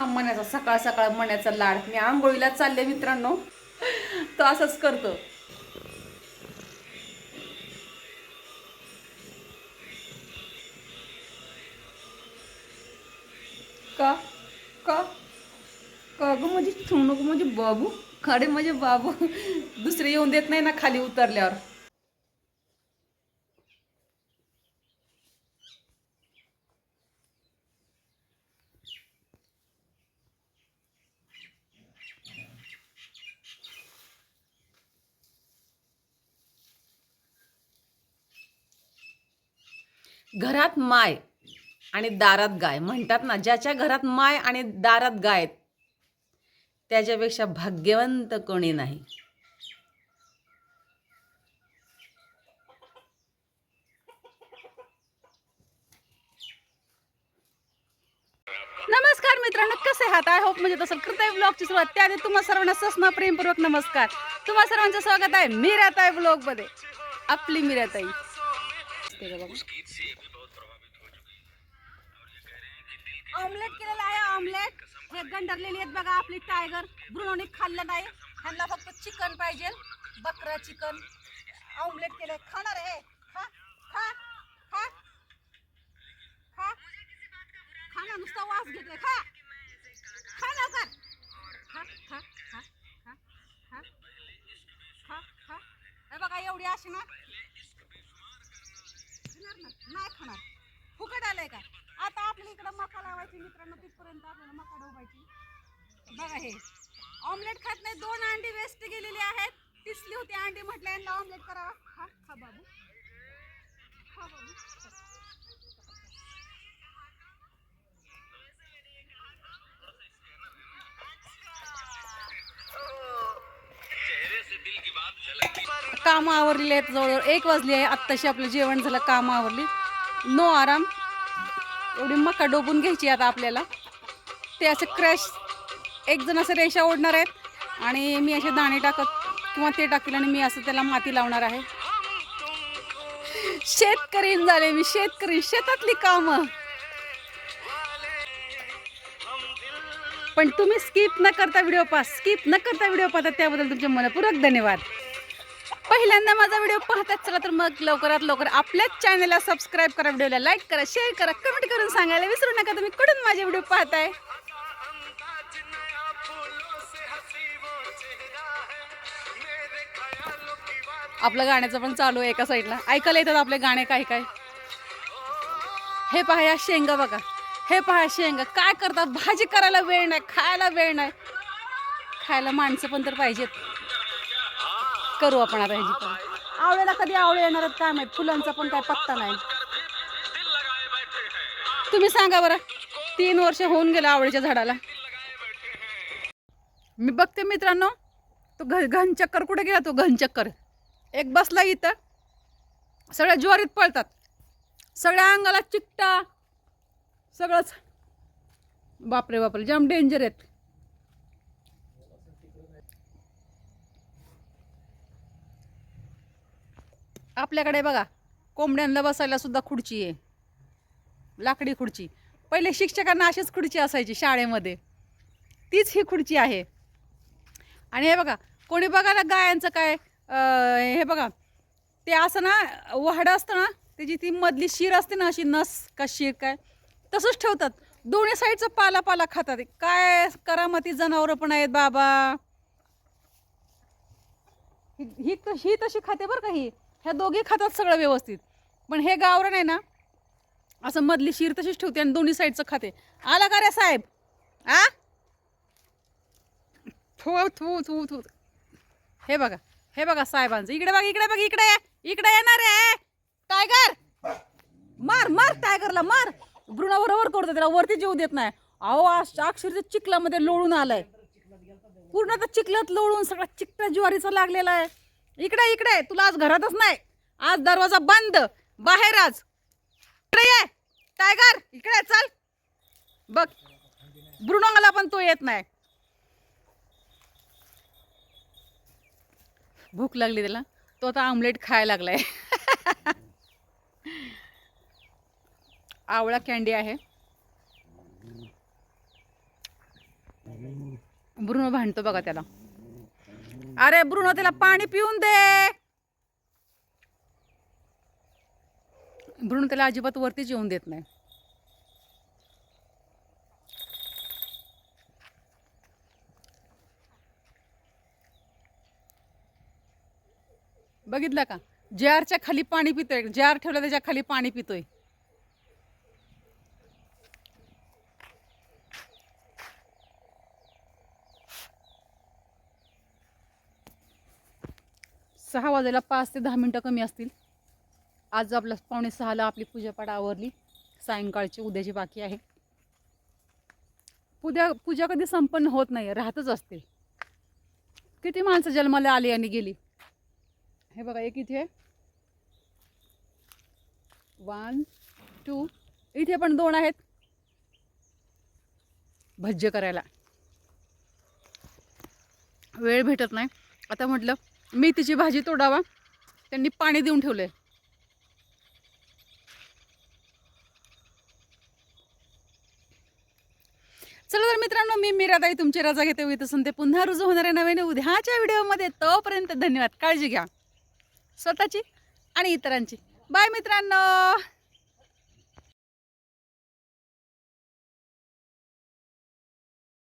मण्याचा सकाळ सकाळ मण्याचा लाड. मी आंघोळीला चालले मित्रांनो, तो असंच करतो. का का का ग म्हणजे ठेवू नको म्हणजे बाबू, खडे म्हणजे बाबू दुसरे येऊन देत नाही ना खाली उतरल्यावर. घरात माय आणि दारात गाय म्हणतात ना, ज्याच्या घरात माय आणि दारात गाय त्याच्यापेक्षा भाग्यवंत कोणी नाही. नमस्कार मित्रांनो, कसे आहात? आय होप म्हणजे तसं कृतय ब्लॉगची सुरुवात. त्याआधी तुम्हा सर्वांना सस्मा प्रेमपूर्वक नमस्कार. तुम्हा सर्वांचं स्वागत आहे मीराताई ब्लॉग मध्ये. आपली मीराताई ऑमलेट केलेला आहे. ऑमलेट हे गंडरलेली आहेत बघा आपली टायगर. ब्रुनोने खाल्लं नाही, ह्यांना फक्त चिकन पाहिजे, बकरा चिकन. ऑमलेट केलंय, खाणार आहे. खा खा खा खा खा ना, नुसता वास घेतोय. खा खा लवकर. खा खा खा खा खा खा खा. हे बघा एवढी अशी ना नाही खाणार. फुकट आलंय का? आता आपल्या इकडं मका लावायची मित्रांनो, तिथपर्यंत आपल्याला मका डोबायची. बघा हे ऑमलेट खात नाही. 2 अंडी वेस्ट गेलेली आहेत. तिसली होती अंडी, म्हटलं यांना ऑमलेट करावा. खा खा बाबू, खा बाबू. काम आवरलेली आहेत. जवळजवळ 1 वाजली आहे. आत्ताशी आपलं जेवण झालं, काम आवरली. नो आराम. एवढी मका डोबून घ्यायची आता आपल्याला. ते असे क्रॅश एक जण असं रेषा ओढणार आहेत आणि मी असे दाणे टाकत किंवा ते टाकेल आणि मी असं त्याला माती लावणार आहे. शेतकरी झाले मी, शेतकरी. शेतातली कामं. पण तुम्ही स्किप न करता व्हिडिओ पाहता त्याबद्दल तुमचे मनपूर्वक धन्यवाद. पहिल्यांदा माझा व्हिडिओ पाहतात चला तर मग लवकरात लवकर आपल्याच चॅनलला सबस्क्राईब करा, व्हिडिओला लाईक करा, शेअर करा, कमेंट करून सांगायला विसरू नका तुम्ही कुठून माझे व्हिडिओ पाहताय. आपलं गाण्याचं पण चालू आहे एका साईडला, ऐकायला येतात आपले गाणे काय काय. हे पहा या शेंगा बघा, हे पहा शेंगा. काय करतात? भाजी करायला वेळ नाही, खायला वेळ नाही. खायला माणसं पण तर पाहिजेत. करू आपण आता ह्याची पण. आवळ्याला कधी आवळे येणार आहेत काय माहित. फुलांचा पण काय पत्ता नाही. तुम्ही सांगा बरं, 3 वर्ष होऊन गेलं आवळ्याच्या झाडाला. मी बघते मित्रांनो, तो घनचक्कर कुठे गेला? तो घनचक्कर एक बसला इथं. सगळ्या ज्वारीत पळतात, सगळ्या अंगाला चिकटा, सगळंच. बापरे बापरे, जाम डेंजर आहेत. आपल्याकडे बघा कोंबड्यांना बसायला सुद्धा खुर्ची आहे, लाकडी खुर्ची. पहिले शिक्षकांना अशीच खुर्ची असायची शाळेमध्ये, तीच ही खुर्ची आहे. आणि हे बघा कोणी बघा ना गायांचं काय, हे बघा ते असं ना वाहडं असतं ना, त्याची ती मधली शीर असते ना, अशी नस का शीर काय, तसंच ठेवतात. दोन्ही साईडचं पाला पाला खातात. काय करामती जनावरं पण आहेत बाबा. ही तशी खाते बरं का. ह्या दोघी खातात सगळं व्यवस्थित, पण हे गावरण आहे ना, असं मधली शीर तशीच ठेवते आणि दोन्ही साईडचं खाते. आला का रे साहेब? आ थू थू थू थू. हे बघा, हे बघा साहेबांचं. इकडे बघ, इकडे बघ, इकडे इकडे येणार आहे टायगर. मार मार टायगरला मार. ब्रुना बरोबर करतो, त्याला वरती जेऊ देत नाही. अहो अक्षरशः चिखलामध्ये लोळून आलाय, पूर्ण तर चिखलात लोळून सगळा चिकटा ज्वारीचा लागलेला आहे. इकडे इकडे, तुला आज घरातच नाही, आज दरवाजा बंद, बाहेर आज. इकडे ये टायगर, इकडे चल. बघ ब्रुनोला पण तो येत नाही. भूक लागली त्याला, तो आता आमलेट खायला लागलाय. आवळा कँडी आहे. ब्रुनो भांडतो बघा त्याला. अरे ब्रुनो त्याला पाणी पिऊन दे. ब्रुनो त्याला अजिबात वरतीच येऊन देत नाही. बघितलं का, जारच्या खाली पाणी पितोय. जार ठेवलं त्याच्या खाली पाणी पितोय. सहा वाजायला 5 ते 10 मिनटं कमी असतील. आज आपल्या 5:45 आपली पूजापाठ आवरली. सायंकाळची उद्याची बाकी आहे. पूजा कधी संपन्न होत नाही, राहतच असते. किती माणसं जन्माला आली आणि गेली. हे बघा, एक इथे 1 2, इथे पण 2 आहेत भज्य करायला. वेळ भेटत नाही. आता म्हटलं मेथीची भाजी तोडावा, त्यांनी पाणी देऊन ठेवलंय. चला तर मित्रांनो, मी मीराताई तुमची रजा घेते. ते पुन्हा रुजू होणाऱ्या नव्याने उद्याच्या व्हिडिओमध्ये. तोपर्यंत धन्यवाद. काळजी घ्या स्वतःची आणि इतरांची. बाय मित्रांनो.